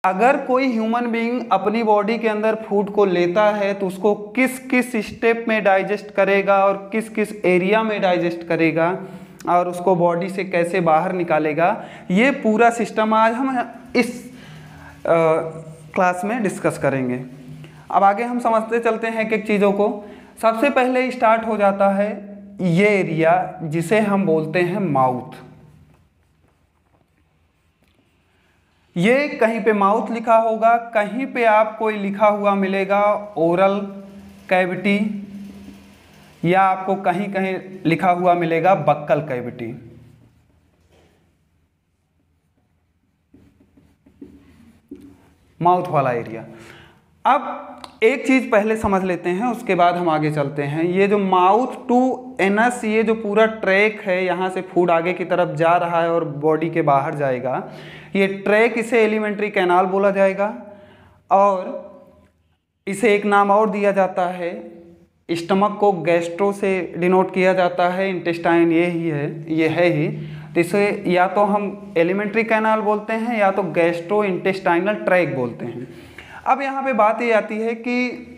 अगर कोई human being अपनी बॉडी के अंदर फूड को लेता है तो उसको किस किस स्टेप में डाइजेस्ट करेगा और किस किस एरिया में डाइजेस्ट करेगा और उसको बॉडी से कैसे बाहर निकालेगा, ये पूरा सिस्टम आज हम इस क्लास में डिस्कस करेंगे। अब आगे हम समझते चलते हैं एक-एक चीज़ों को। सबसे पहले स्टार्ट हो जाता है ये एरिया जिसे हम बोलते हैं माउथ। ये कहीं पे माउथ लिखा होगा, कहीं पे आपको लिखा हुआ मिलेगा ओरल कैविटी, या आपको कहीं कहीं लिखा हुआ मिलेगा बक्कल कैविटी। माउथ वाला एरिया। अब एक चीज पहले समझ लेते हैं, उसके बाद हम आगे चलते हैं। ये जो माउथ टू एनस, ये जो पूरा ट्रैक है, यहाँ से फूड आगे की तरफ जा रहा है और बॉडी के बाहर जाएगा, ये ट्रैक, इसे एलिमेंट्री कैनाल बोला जाएगा। और इसे एक नाम और दिया जाता है, स्टमक को गैस्ट्रो से डिनोट किया जाता है, इंटेस्टाइन ये ही है, ये है ही। तो इसे या तो हम एलिमेंट्री कैनाल बोलते हैं या तो गैस्ट्रो इंटेस्टाइनल ट्रैक बोलते हैं। अब यहाँ पे बात ये आती है कि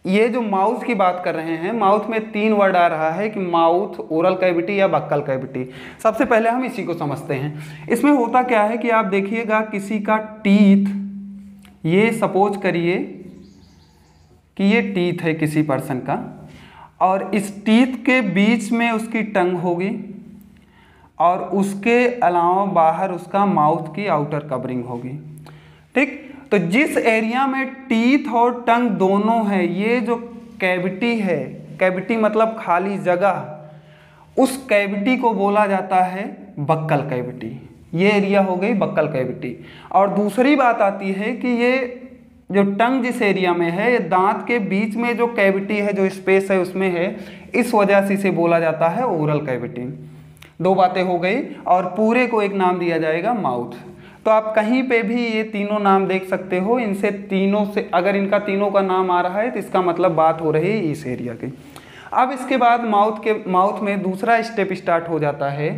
ये जो माउथ की बात कर रहे हैं, माउथ में 3 वर्ड आ रहा है कि माउथ, ओरल कैविटी या बक्कल कैविटी। सबसे पहले हम इसी को समझते हैं। इसमें होता क्या है कि आप देखिएगा किसी का टीथ, ये सपोज करिए कि ये टीथ है किसी पर्सन का, और इस टीथ के बीच में उसकी टंग होगी और उसके अलावा बाहर उसका माउथ की आउटर कवरिंग होगी। ठीक, तो जिस एरिया में टीथ और टंग दोनों है, ये जो कैविटी है, कैविटी मतलब खाली जगह, उस कैविटी को बोला जाता है बक्कल कैविटी। ये एरिया हो गई बक्कल कैविटी। और दूसरी बात आती है कि ये जो टंग जिस एरिया में है, ये दांत के बीच में जो कैविटी है, जो स्पेस है उसमें है, इस वजह से इसे बोला जाता है ओरल कैविटी। 2 बातें हो गई और पूरे को एक नाम दिया जाएगा माउथ। तो आप कहीं पे भी ये तीनों नाम देख सकते हो। इनसे तीनों से अगर इनका तीनों का नाम आ रहा है तो इसका मतलब बात हो रही है इस एरिया की। अब इसके बाद माउथ में दूसरा स्टेप स्टार्ट हो जाता है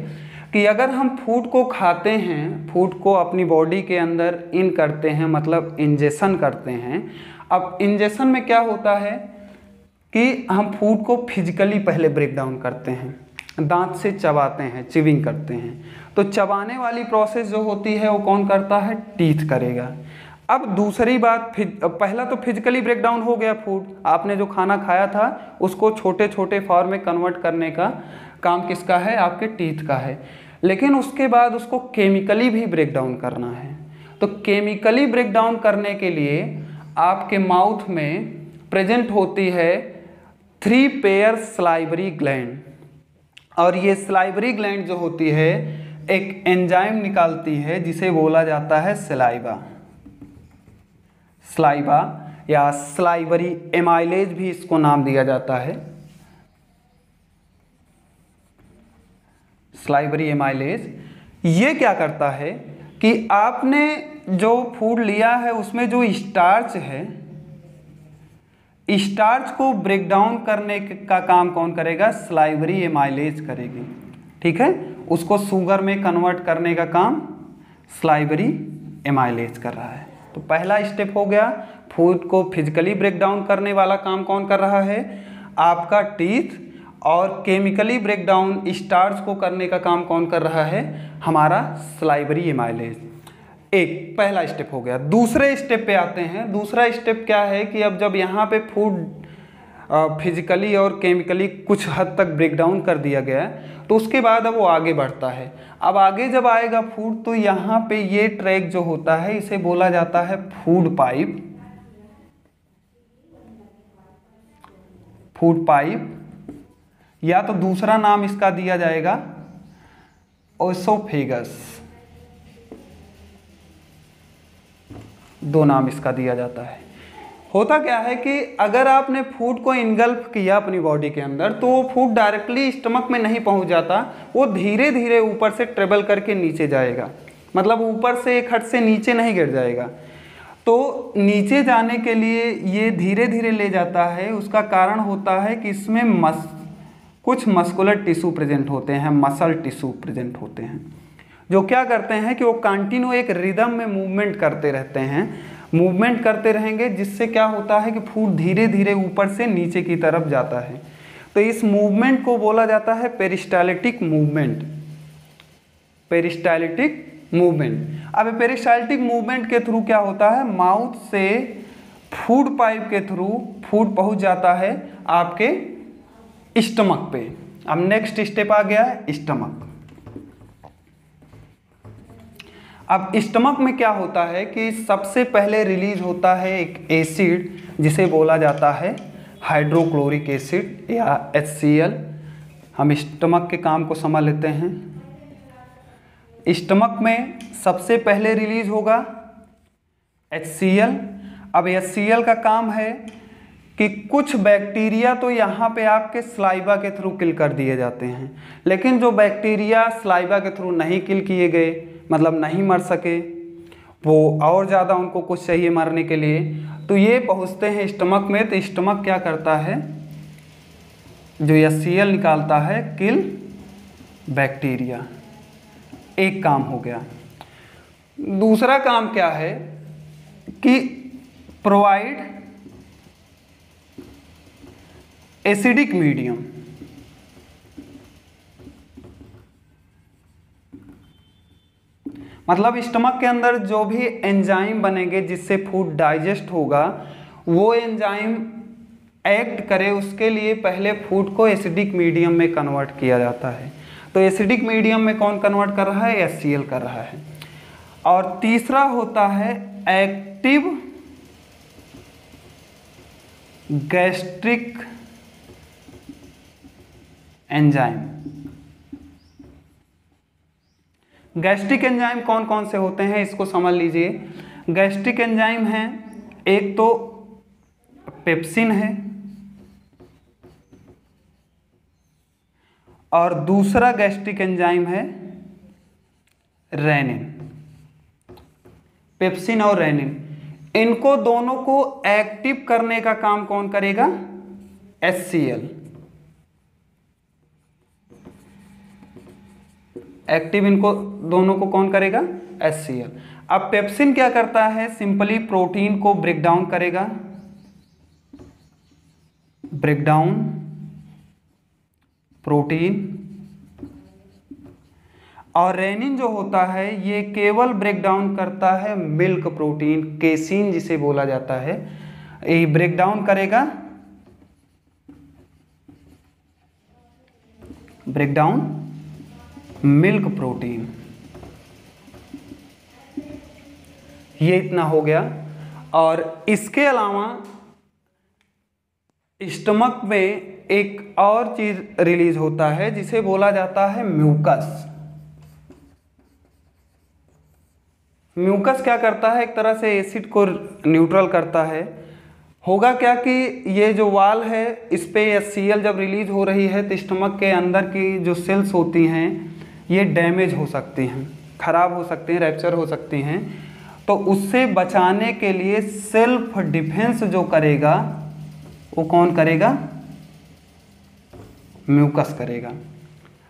कि अगर हम फूड को खाते हैं, फूड को अपनी बॉडी के अंदर इन करते हैं, मतलब इंजेक्शन करते हैं। अब इंजेक्शन में क्या होता है कि हम फूड को फिजिकली पहले ब्रेक डाउन करते हैं, दांत से चबाते हैं, चिविंग करते हैं। तो चबाने वाली प्रोसेस जो होती है वो कौन करता है? टीथ करेगा। अब दूसरी बात, पहला तो फिजिकली ब्रेक डाउन हो गया फूड, आपने जो खाना खाया था उसको छोटे छोटे फॉर्म में कन्वर्ट करने का काम किसका है? आपके टीथ का है। लेकिन उसके बाद उसको केमिकली भी ब्रेक डाउन करना है। तो केमिकली ब्रेक डाउन करने के लिए आपके माउथ में प्रेजेंट होती है 3 पेयर सलाइवरी ग्लैंड, और ये सलाइवरी ग्लैंड जो होती है एक एंजाइम निकालती है जिसे बोला जाता है सलाइवा। सलाइवा या सलाइवरी एमाइलेज भी इसको नाम दिया जाता है। सलाइवरी एमाइलेज ये क्या करता है कि आपने जो फूड लिया है उसमें जो स्टार्च है, स्टार्च को ब्रेक डाउन करने का काम कौन करेगा? सलाइवरी एमाइलेज करेगी। ठीक है, उसको शुगर में कन्वर्ट करने का काम सलाइवरी एमाइलेज कर रहा है। तो पहला स्टेप हो गया, फूड को फिजिकली ब्रेक डाउन करने वाला काम कौन कर रहा है? आपका टीथ। और केमिकली ब्रेक डाउन स्टार्च को करने का काम कौन कर रहा है? हमारा सलाइवरी एमाइलेज। एक पहला स्टेप हो गया। दूसरे स्टेप पे आते हैं। दूसरा स्टेप क्या है कि अब जब यहाँ पे फूड फिजिकली और केमिकली कुछ हद तक ब्रेक डाउन कर दिया गया तो उसके बाद अब वो आगे बढ़ता है। अब आगे जब आएगा फूड तो यहाँ पे ये ट्रैक जो होता है इसे बोला जाता है फूड पाइप। फूड पाइप, या तो दूसरा नाम इसका दिया जाएगा ओसोफेगस। 2 नाम इसका दिया जाता है। होता क्या है कि अगर आपने फूड को इनगल्फ किया अपनी बॉडी के अंदर तो वो फूड डायरेक्टली स्टमक में नहीं पहुंच जाता, वो धीरे धीरे ऊपर से ट्रेवल करके नीचे जाएगा, मतलब ऊपर से एक हट से नीचे नहीं गिर जाएगा। तो नीचे जाने के लिए ये धीरे धीरे ले जाता है। उसका कारण होता है कि इसमें कुछ मस्कुलर टिश्यू प्रेजेंट होते हैं, मसल टिश्यू प्रेजेंट होते हैं, जो क्या करते हैं कि वो कंटिन्यू एक रिदम में मूवमेंट करते रहते हैं, मूवमेंट करते रहेंगे, जिससे क्या होता है कि फूड धीरे धीरे ऊपर से नीचे की तरफ जाता है। तो इस मूवमेंट को बोला जाता है पेरिस्टाल्टिक मूवमेंट, पेरिस्टाल्टिक मूवमेंट। अब पेरिस्टाल्टिक मूवमेंट के थ्रू क्या होता है, माउथ से फूड पाइप के थ्रू फूड पहुंच जाता है आपके स्टमक पे। अब नेक्स्ट स्टेप आ गया है स्टमक। अब स्टमक में क्या होता है कि सबसे पहले रिलीज होता है एक एसिड जिसे बोला जाता है हाइड्रोक्लोरिक एसिड या HCl। हम स्टमक के काम को समझ लेते हैं। स्टमक में सबसे पहले रिलीज होगा HCl। अब HCl का काम है कि कुछ बैक्टीरिया तो यहाँ पे आपके स्लाइवा के थ्रू किल कर दिए जाते हैं, लेकिन जो बैक्टीरिया स्लाइवा के थ्रू नहीं किल किए गए, मतलब नहीं मर सके, वो और ज़्यादा उनको कुछ चाहिए मरने के लिए, तो ये पहुँचते हैं स्टमक में। तो स्टमक क्या करता है, जो HCl निकालता है, किल बैक्टीरिया। एक काम हो गया। दूसरा काम क्या है कि प्रोवाइड एसिडिक मीडियम। मतलब स्टमक के अंदर जो भी एंजाइम बनेंगे जिससे फूड डाइजेस्ट होगा, वो एंजाइम एक्ट करे, उसके लिए पहले फूड को एसिडिक मीडियम में कन्वर्ट किया जाता है। तो एसिडिक मीडियम में कौन कन्वर्ट कर रहा है, HCl कर रहा है। और तीसरा होता है active gastric enzyme. Gastric enzyme कौन कौन से होते हैं इसको समझ लीजिए। गैस्ट्रिक एंजाइम हैं, एक तो पेप्सिन है और दूसरा गैस्ट्रिक एंजाइम है रेनिन। पेप्सिन और रेनिन, इनको दोनों को एक्टिव करने का काम कौन करेगा, HCl। एक्टिव इनको दोनों को कौन करेगा, HCl। अब पेप्सिन क्या करता है, सिंपली प्रोटीन को ब्रेक डाउन करेगा, ब्रेक डाउन प्रोटीन। और रेनिन जो होता है ये केवल ब्रेक डाउन करता है मिल्क प्रोटीन, केसिन जिसे बोला जाता है, ये ब्रेक डाउन करेगा, ब्रेक डाउन मिल्क प्रोटीन। ये इतना हो गया। और इसके अलावा स्टमक में एक और चीज रिलीज होता है जिसे बोला जाता है म्यूकस। म्यूकस क्या करता है, एक तरह से एसिड को न्यूट्रल करता है। होगा क्या कि ये जो वाल है इस पे HCl जब रिलीज हो रही है तो स्टमक के अंदर की जो सेल्स होती हैं ये डैमेज हो सकती हैं, खराब हो सकती हैं, रैप्चर हो सकती हैं। तो उससे बचाने के लिए सेल्फ डिफेंस जो करेगा वो कौन करेगा, म्यूकस करेगा।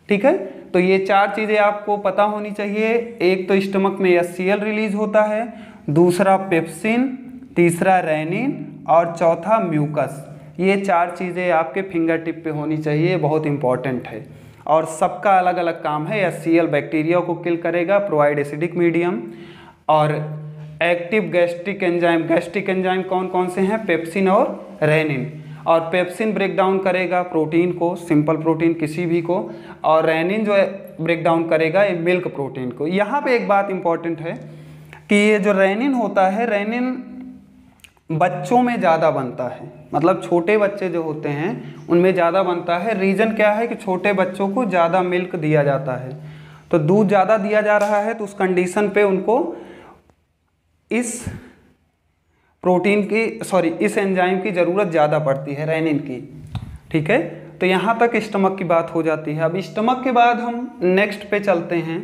ठीक है, तो ये चार चीज़ें आपको पता होनी चाहिए। एक तो स्टमक में HCl रिलीज होता है, दूसरा पेप्सिन, तीसरा रेनिन और चौथा म्यूकस। ये चार चीज़ें आपके फिंगर टिप पे होनी चाहिए, बहुत इंपॉर्टेंट है। और सबका अलग अलग काम है। HCl बैक्टीरिया को किल करेगा, प्रोवाइड एसिडिक मीडियम। और एक्टिव गैस्ट्रिक एंजाइम कौन कौन से हैं, पेप्सिन और रेनिन। और पेप्सिन ब्रेक डाउन करेगा प्रोटीन को, सिंपल प्रोटीन किसी भी को, और रेनिन जो है ब्रेक डाउन करेगा ये मिल्क प्रोटीन को। यहाँ पे एक बात इंपॉर्टेंट है कि ये जो रेनिन होता है, रेनिन बच्चों में ज़्यादा बनता है, मतलब छोटे बच्चे जो होते हैं उनमें ज़्यादा बनता है। रीज़न क्या है कि छोटे बच्चों को ज़्यादा मिल्क दिया जाता है, तो दूध ज़्यादा दिया जा रहा है, तो उस कंडीशन पे उनको इस प्रोटीन की इस एंजाइम की ज़रूरत ज़्यादा पड़ती है, रेनिन की। ठीक है, तो यहाँ तक स्टमक की बात हो जाती है। अब स्टमक के बाद हम नेक्स्ट पे चलते हैं।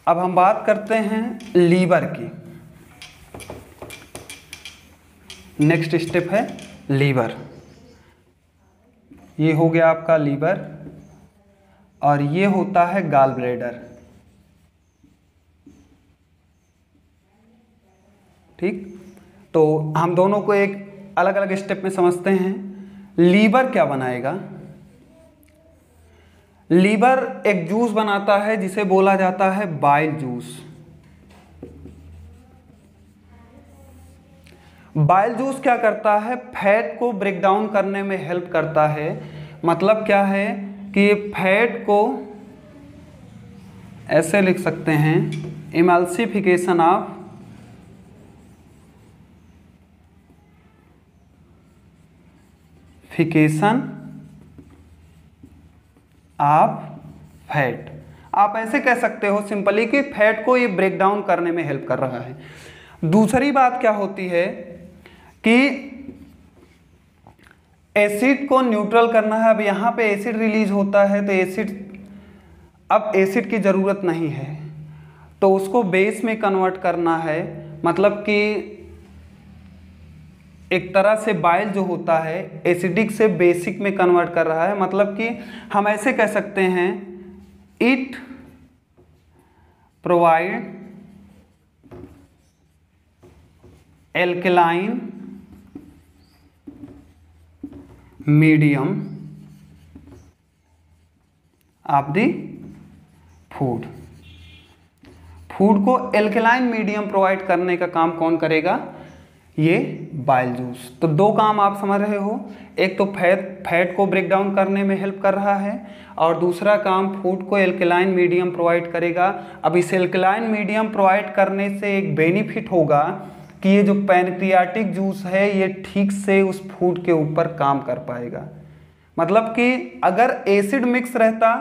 अब हम बात करते हैं लीवर की। नेक्स्ट स्टेप है लीवर। ये हो गया आपका लीवर, और ये होता है गाल ब्लैडर। ठीक, तो हम दोनों को एक अलग अलग स्टेप में समझते हैं। लीवर क्या बनाएगा? लीवर एक जूस बनाता है जिसे बोला जाता है बाइल जूस। बाइल जूस क्या करता है? फैट को ब्रेक डाउन करने में हेल्प करता है। मतलब क्या है कि फैट को ऐसे लिख सकते हैं, इमल्सिफिकेशन ऑफ फैट। आप ऐसे कह सकते हो सिंपली कि फैट को ये ब्रेक डाउन करने में हेल्प कर रहा है। दूसरी बात क्या होती है कि एसिड को न्यूट्रल करना है। अब यहाँ पे एसिड रिलीज होता है तो एसिड की ज़रूरत नहीं है, तो उसको बेस में कन्वर्ट करना है। मतलब कि एक तरह से बाइल जो होता है एसिडिक से बेसिक में कन्वर्ट कर रहा है। मतलब कि हम ऐसे कह सकते हैं, it provide alkaline medium of the food. Food को एल्कलाइन मीडियम प्रोवाइड करने का काम कौन करेगा? ये बाइल जूस। तो दो काम आप समझ रहे हो, एक तो फैट को ब्रेक डाउन करने में हेल्प कर रहा है और दूसरा काम फूड को एल्कलाइन मीडियम प्रोवाइड करेगा। अब इस एल्कलाइन मीडियम प्रोवाइड करने से एक बेनिफिट होगा कि ये जो पैनक्रियाटिक जूस है ये ठीक से उस फूड के ऊपर काम कर पाएगा। मतलब कि अगर एसिड मिक्स रहता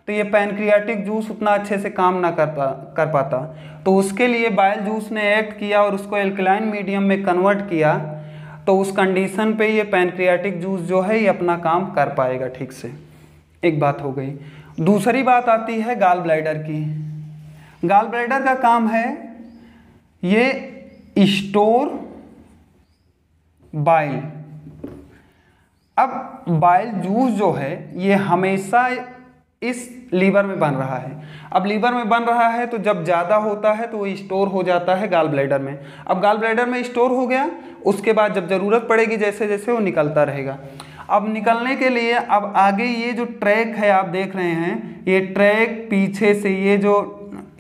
तो ये पैनक्रियाटिक जूस उतना अच्छे से काम ना कर पाता। तो उसके लिए बाइल जूस ने एक्ट किया और उसको एल्कलाइन मीडियम में कन्वर्ट किया, तो उस कंडीशन पे ये पैनक्रियाटिक जूस जो है ये अपना काम कर पाएगा ठीक से। एक बात हो गई। दूसरी बात आती है गाल ब्लैडर की। गाल ब्लैडर का काम है ये स्टोर बाइल। अब बाइल जूस जो है ये हमेशा इस लीवर में बन रहा है। अब लीवर में बन रहा है तो जब ज़्यादा होता है तो वो स्टोर हो जाता है गाल ब्लैडर में। अब गाल ब्लैडर में स्टोर हो गया, उसके बाद जब ज़रूरत पड़ेगी जैसे जैसे वो निकलता रहेगा। अब निकलने के लिए अब आगे ये जो ट्रैक है आप देख रहे हैं, ये ट्रैक पीछे से, ये जो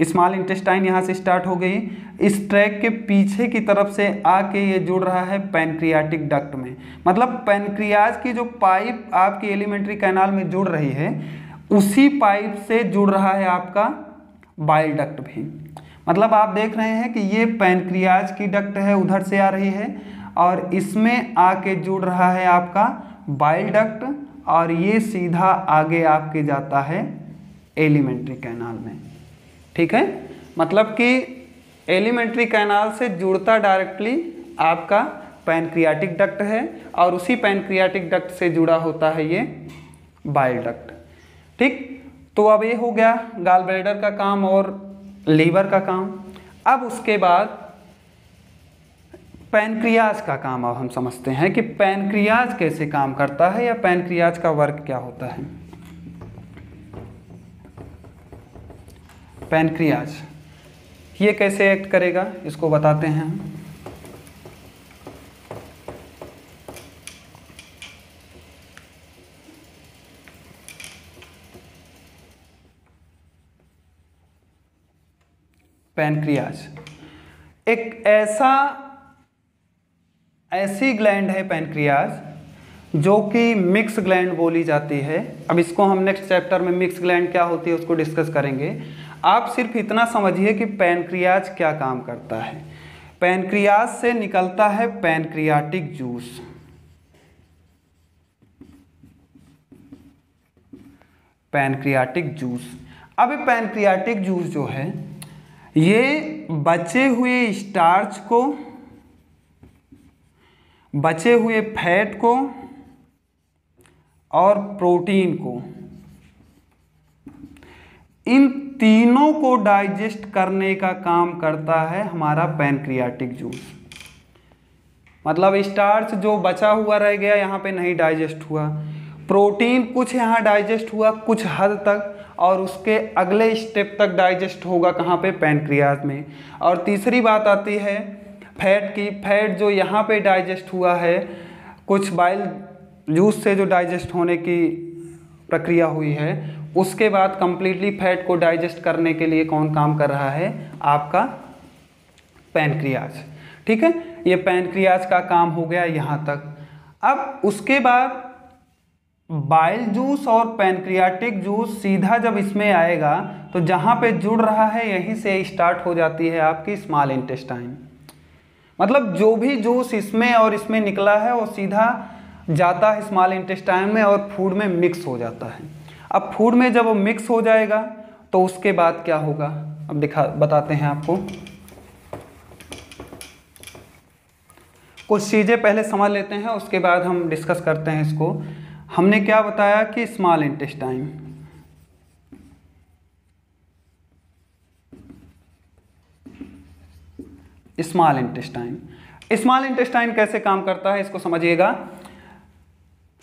स्मॉल इंटेस्टाइन यहाँ से स्टार्ट हो गई, इस ट्रैक के पीछे की तरफ से आके ये जुड़ रहा है पैनक्रियाटिक डक्ट में। मतलब पैनक्रियाज की जो पाइप आपकी एलिमेंट्री कैनाल में जुड़ रही है उसी पाइप से जुड़ रहा है आपका बाइल डक्ट भी। मतलब आप देख रहे हैं कि ये पैनक्रियाज की डक्ट है, उधर से आ रही है और इसमें आके जुड़ रहा है आपका बाइल डक्ट और ये सीधा आगे आपके जाता है एलिमेंट्री कैनाल में। ठीक है, मतलब कि एलिमेंट्री कैनाल से जुड़ता डायरेक्टली आपका पैनक्रियाटिक डक्ट है और उसी पैनक्रियाटिक डक्ट से जुड़ा होता है ये बाइल डक्ट। ठीक, तो अब ये हो गया गाल ब्लैडर का काम और लीवर का काम। अब उसके बाद पैनक्रियाज का काम अब हम समझते हैं कि पैनक्रियाज कैसे काम करता है या पैनक्रियाज का वर्क क्या होता है। पैनक्रियाज ये कैसे एक्ट करेगा इसको बताते हैं हम। पैनक्रियाज एक ऐसी ग्लैंड है पैनक्रियाज जो कि मिक्स ग्लैंड बोली जाती है। अब इसको हम नेक्स्ट चैप्टर में मिक्स ग्लैंड क्या होती है उसको डिस्कस करेंगे। आप सिर्फ इतना समझिए कि पैनक्रियाज क्या काम करता है। पैनक्रियाज से निकलता है पैनक्रियाटिक जूस। पैनक्रियाटिक जूस, अब ये पैनक्रियाटिक जूस जो है ये बचे हुए स्टार्च को, बचे हुए फैट को और प्रोटीन को, इन तीनों को डाइजेस्ट करने का काम करता है हमारा पैनक्रियाटिक जूस। मतलब स्टार्च जो बचा हुआ रह गया यहाँ पे नहीं डाइजेस्ट हुआ, प्रोटीन कुछ यहाँ डाइजेस्ट हुआ कुछ हद तक और उसके अगले स्टेप तक डाइजेस्ट होगा कहाँ पे, पैनक्रियाज में। और तीसरी बात आती है फैट जो यहाँ पे डाइजेस्ट हुआ है, कुछ बाइल जूस से जो डाइजेस्ट होने की प्रक्रिया हुई है, उसके बाद कंप्लीटली फैट को डाइजेस्ट करने के लिए कौन काम कर रहा है? आपका पैनक्रियाज। ठीक है, ये पैनक्रियाज का काम हो गया यहाँ तक। अब उसके बाद बाइल जूस और पैनक्रियाटिक जूस सीधा जब इसमें आएगा तो जहाँ पे जुड़ रहा है यहीं से स्टार्ट हो जाती है आपकी स्मॉल इंटेस्टाइन। मतलब जो भी जूस इसमें और इसमें निकला है वो सीधा जाता है स्मॉल इंटेस्टाइन में और फूड में मिक्स हो जाता है। अब फूड में जब वो मिक्स हो जाएगा तो उसके बाद क्या होगा, अब बताते हैं आपको। कुछ चीज़ें पहले समझ लेते हैं, उसके बाद हम डिस्कस करते हैं इसको। हमने क्या बताया कि स्मॉल इंटेस्टाइन, स्मॉल इंटेस्टाइन कैसे काम करता है इसको समझिएगा।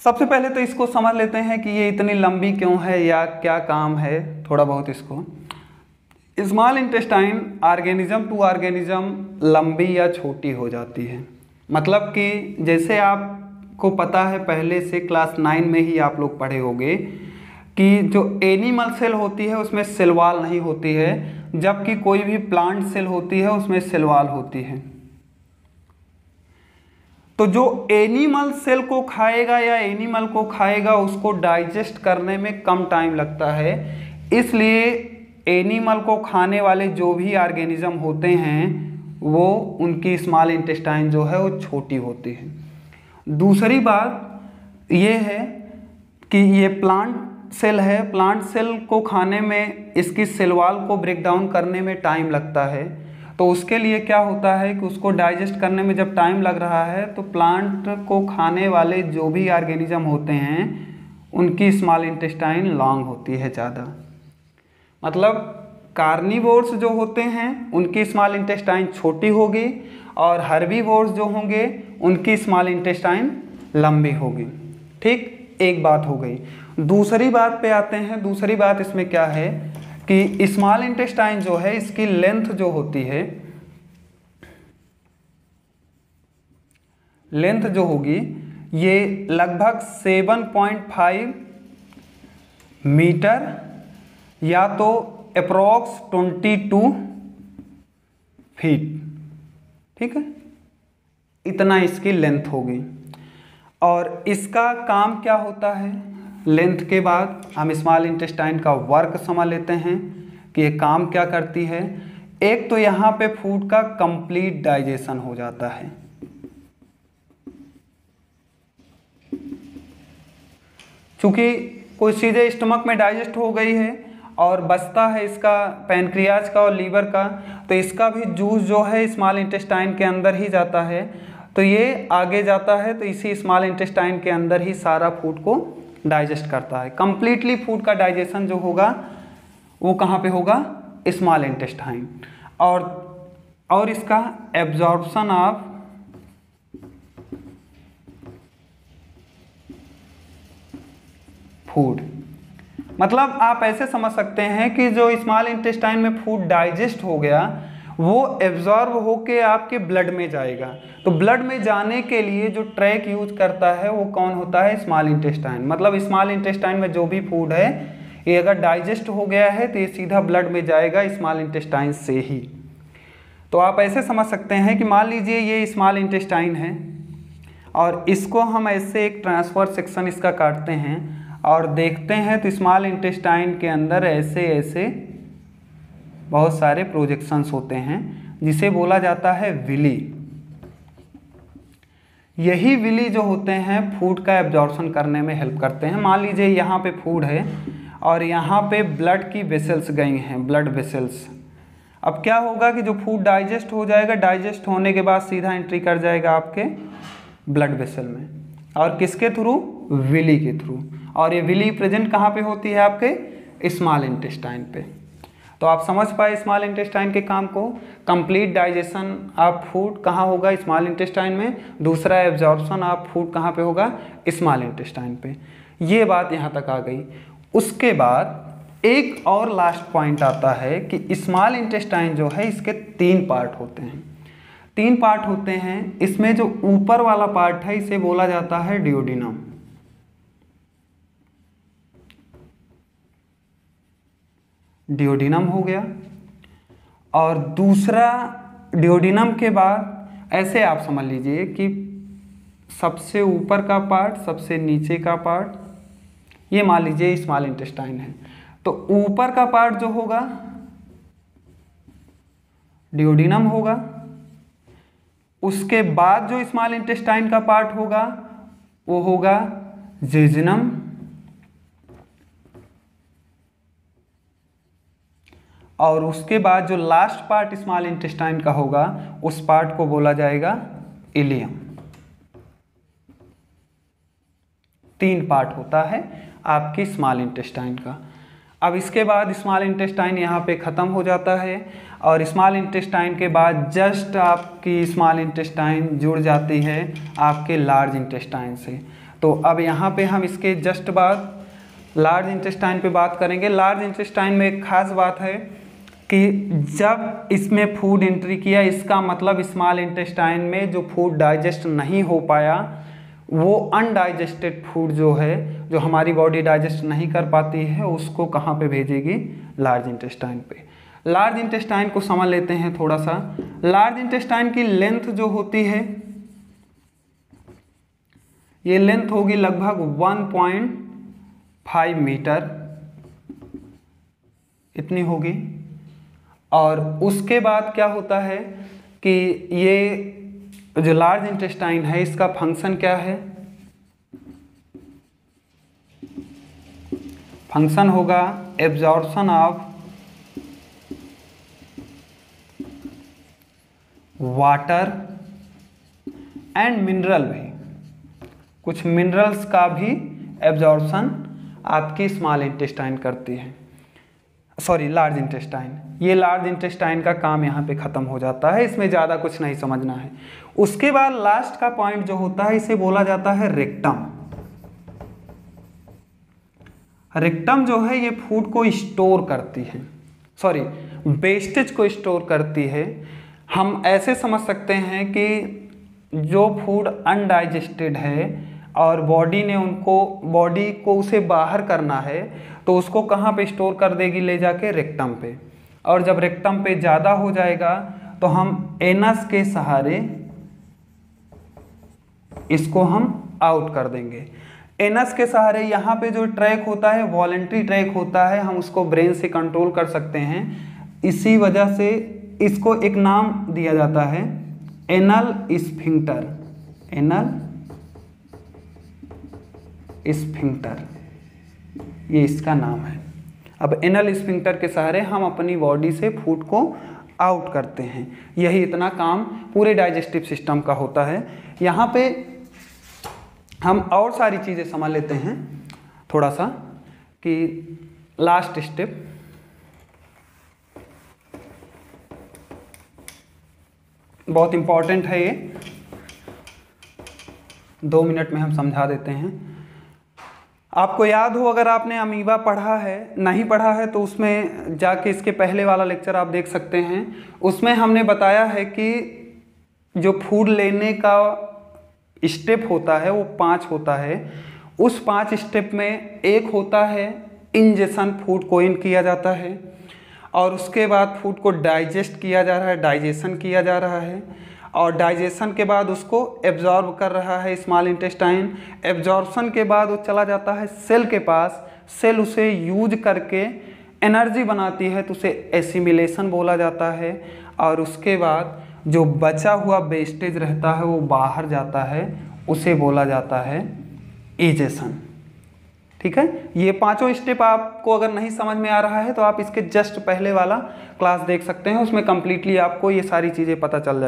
सबसे पहले तो इसको समझ लेते हैं कि ये इतनी लंबी क्यों है या क्या काम है थोड़ा बहुत इसको। Small intestine organism to organism लंबी या छोटी हो जाती है। मतलब कि जैसे आपको पता है पहले से क्लास 9 में ही आप लोग पढ़े होंगे कि जो एनिमल सेल होती है उसमें सेल वॉल नहीं होती है, जबकि कोई भी प्लांट सेल होती है उसमें सेल वॉल होती है। तो जो एनिमल सेल को खाएगा या एनिमल को खाएगा उसको डाइजेस्ट करने में कम टाइम लगता है, इसलिए एनिमल को खाने वाले जो भी ऑर्गेनिज्म होते हैं वो उनकी स्मॉल इंटेस्टाइन जो है वो छोटी होती है। दूसरी बात ये है कि ये प्लांट सेल है, प्लांट सेल को खाने में इसकी सेल वॉल को ब्रेक डाउन करने में टाइम लगता है। तो उसके लिए क्या होता है कि उसको डाइजेस्ट करने में जब टाइम लग रहा है तो प्लांट को खाने वाले जो भी ऑर्गेनिज्म होते हैं उनकी स्मॉल इंटेस्टाइन लॉन्ग होती है ज़्यादा। मतलब कार्निवोर्स जो होते हैं उनकी स्मॉल इंटेस्टाइन छोटी होगी और हर्बीवोर्स जो होंगे उनकी स्मॉल इंटेस्टाइन लंबी होगी। ठीक, एक बात हो गई। दूसरी बात पे आते हैं। दूसरी बात इसमें क्या है कि स्मॉल इंटेस्टाइन जो है इसकी लेंथ जो होती है, लेंथ जो होगी ये लगभग 7.5 मीटर या तो अप्रॉक्स 22 फीट। ठीक है, इतना इसकी लेंथ होगी। और इसका काम क्या होता है, लेंथ के बाद हम स्मॉल इंटेस्टाइन का वर्क समझ लेते हैं कि ये काम क्या करती है। एक तो यहाँ पे फूड का कंप्लीट डाइजेशन हो जाता है। क्योंकि कुछ चीज़ें स्टमक में डाइजेस्ट हो गई है और बचता है इसका पैनक्रियाज का और लीवर का, तो इसका भी जूस जो है स्मॉल इंटेस्टाइन के अंदर ही जाता है। तो ये आगे जाता है तो इसी स्मॉल इंटेस्टाइन के अंदर ही सारा फूड को डाइजेस्ट करता है। कंप्लीटली फूड का डाइजेशन जो होगा वो कहाँ पे होगा, स्मॉल इंटेस्टाइन। और इसका एब्जॉर्प्शन ऑफ फूड, मतलब आप ऐसे समझ सकते हैं कि जो स्मॉल इंटेस्टाइन में फूड डाइजेस्ट हो गया वो एब्जॉर्ब होके आपके ब्लड में जाएगा। तो ब्लड में जाने के लिए जो ट्रैक यूज करता है वो कौन होता है, स्मॉल इंटेस्टाइन। मतलब स्मॉल इंटेस्टाइन में जो भी फूड है ये अगर डाइजेस्ट हो गया है तो ये सीधा ब्लड में जाएगा स्मॉल इंटेस्टाइन से ही। तो आप ऐसे समझ सकते हैं कि मान लीजिए ये स्मॉल इंटेस्टाइन है और इसको हम ऐसे एक ट्रांसफर सेक्शन इसका काटते हैं और देखते हैं तो स्मॉल इंटेस्टाइन के अंदर ऐसे ऐसे बहुत सारे प्रोजेक्शंस होते हैं जिसे बोला जाता है विली। यही विली जो होते हैं फूड का एब्जॉर्प्शन करने में हेल्प करते हैं। मान लीजिए यहाँ पे फूड है और यहाँ पे ब्लड की वेसल्स गई हैं, ब्लड वेसल्स। अब क्या होगा कि जो फूड डाइजेस्ट हो जाएगा, डाइजेस्ट होने के बाद सीधा एंट्री कर जाएगा आपके ब्लड वेसल में, और किसके थ्रू, विली के थ्रू। और ये विली प्रेजेंट कहाँ पे होती है, आपके स्मॉल इंटेस्टाइन पे। तो आप समझ पाए स्मॉल इंटेस्टाइन के काम को। कंप्लीट डाइजेशन ऑफ फूड कहाँ होगा, स्मॉल इंटेस्टाइन में। दूसरा एब्जॉर्प्शन ऑफ फूड कहाँ पे होगा, स्मॉल इंटेस्टाइन पे। ये बात यहाँ तक आ गई। उसके बाद एक और लास्ट पॉइंट आता है कि स्मॉल इंटेस्टाइन जो है इसके 3 पार्ट होते हैं। 3 पार्ट होते हैं। इसमें जो ऊपर वाला पार्ट है इसे बोला जाता है डियोडिनम। डियोडिनम हो गया। और दूसरा डियोडिनम के बाद ऐसे आप समझ लीजिए कि सबसे ऊपर का पार्ट, सबसे नीचे का पार्ट, ये मान लीजिए स्मॉल इंटेस्टाइन है। तो ऊपर का पार्ट जो होगा डियोडिनम होगा, उसके बाद जो स्मॉल इंटेस्टाइन का पार्ट होगा वो होगा जेजुनम, और उसके बाद जो लास्ट पार्ट स्मॉल इंटेस्टाइन का होगा उस पार्ट को बोला जाएगा इलियम। 3 पार्ट होता है आपकी स्मॉल इंटेस्टाइन का। अब इसके बाद स्मॉल इंटेस्टाइन यहाँ पे ख़त्म हो जाता है और स्मॉल इंटेस्टाइन के बाद जस्ट आपकी स्मॉल इंटेस्टाइन जुड़ जाती है आपके लार्ज इंटेस्टाइन से। तो अब यहाँ पे हम इसके जस्ट बाद लार्ज इंटेस्टाइन पे बात करेंगे। लार्ज इंटेस्टाइन में एक खास बात है कि जब इसमें फूड एंट्री किया, इसका मतलब स्मॉल इंटेस्टाइन में जो फूड डाइजेस्ट नहीं हो पाया वो अनडाइजेस्टेड फूड जो है, जो हमारी बॉडी डाइजेस्ट नहीं कर पाती है, उसको कहाँ पे भेजेगी? लार्ज इंटेस्टाइन पे। लार्ज इंटेस्टाइन को समझ लेते हैं थोड़ा सा। लार्ज इंटेस्टाइन की लेंथ जो होती है, ये लेंथ होगी लगभग 1.5 मीटर, इतनी होगी। और उसके बाद क्या होता है कि ये जो लार्ज इंटेस्टाइन है इसका फंक्शन क्या है? फंक्शन होगा absorption of water and mineral भी, कुछ मिनरल्स का भी एब्जॉर्प्शन आपकी स्मॉल इंटेस्टाइन करती है, सॉरी लार्ज इंटेस्टाइन। ये लार्ज इंटेस्टाइन का काम यहाँ पे ख़त्म हो जाता है, इसमें ज़्यादा कुछ नहीं समझना है। उसके बाद लास्ट का पॉइंट जो होता है इसे बोला जाता है रेक्टम। रेक्टम जो है ये फूड को स्टोर करती है, सॉरी वेस्टेज को स्टोर करती है। हम ऐसे समझ सकते हैं कि जो फूड अनडाइजेस्टेड है और बॉडी को उसे बाहर करना है तो उसको कहाँ पे स्टोर कर देगी? ले जाके रेक्टम पे। और जब रेक्टम पे ज़्यादा हो जाएगा तो हम एनस के सहारे इसको हम आउट कर देंगे। एनस के सहारे यहाँ पे जो ट्रैक होता है वॉलेंट्री ट्रैक होता है, हम उसको ब्रेन से कंट्रोल कर सकते हैं। इसी वजह से इसको एक नाम दिया जाता है एनल स्फिंक्टर। एनल स्फिंक्टर ये इसका नाम है। अब एनल स्फिंक्टर के सहारे हम अपनी बॉडी से फूड को आउट करते हैं। यही इतना काम पूरे डाइजेस्टिव सिस्टम का होता है। यहाँ पे हम और सारी चीज़ें समझ लेते हैं थोड़ा सा कि लास्ट स्टेप बहुत इम्पॉर्टेंट है, ये 2 मिनट में हम समझा देते हैं। आपको याद हो, अगर आपने अमीबा पढ़ा है, नहीं पढ़ा है तो उसमें जाके इसके पहले वाला लेक्चर आप देख सकते हैं। उसमें हमने बताया है कि जो फूड लेने का स्टेप होता है वो 5 होता है। उस 5 स्टेप में एक होता है इंजेक्शन, फूड को इन किया जाता है और उसके बाद फूड को डाइजेस्ट किया जा रहा है, डाइजेशन किया जा रहा है और डाइजेशन के बाद उसको एब्जॉर्ब कर रहा है स्मॉल इंटेस्टाइन। एब्जॉर्प्शन के बाद वो चला जाता है सेल के पास, सेल उसे यूज करके एनर्जी बनाती है तो उसे एसिमिलेशन बोला जाता है। और उसके बाद जो बचा हुआ वेस्टेज रहता है वो बाहर जाता है, उसे बोला जाता है इजेशन। ठीक है, ये 5 स्टेप आपको अगर नहीं समझ में आ रहा है तो आप इसके जस्ट पहले वाला क्लास देख सकते हैं, उसमें कंप्लीटली आपको ये सारी चीज़ें पता चल जाए।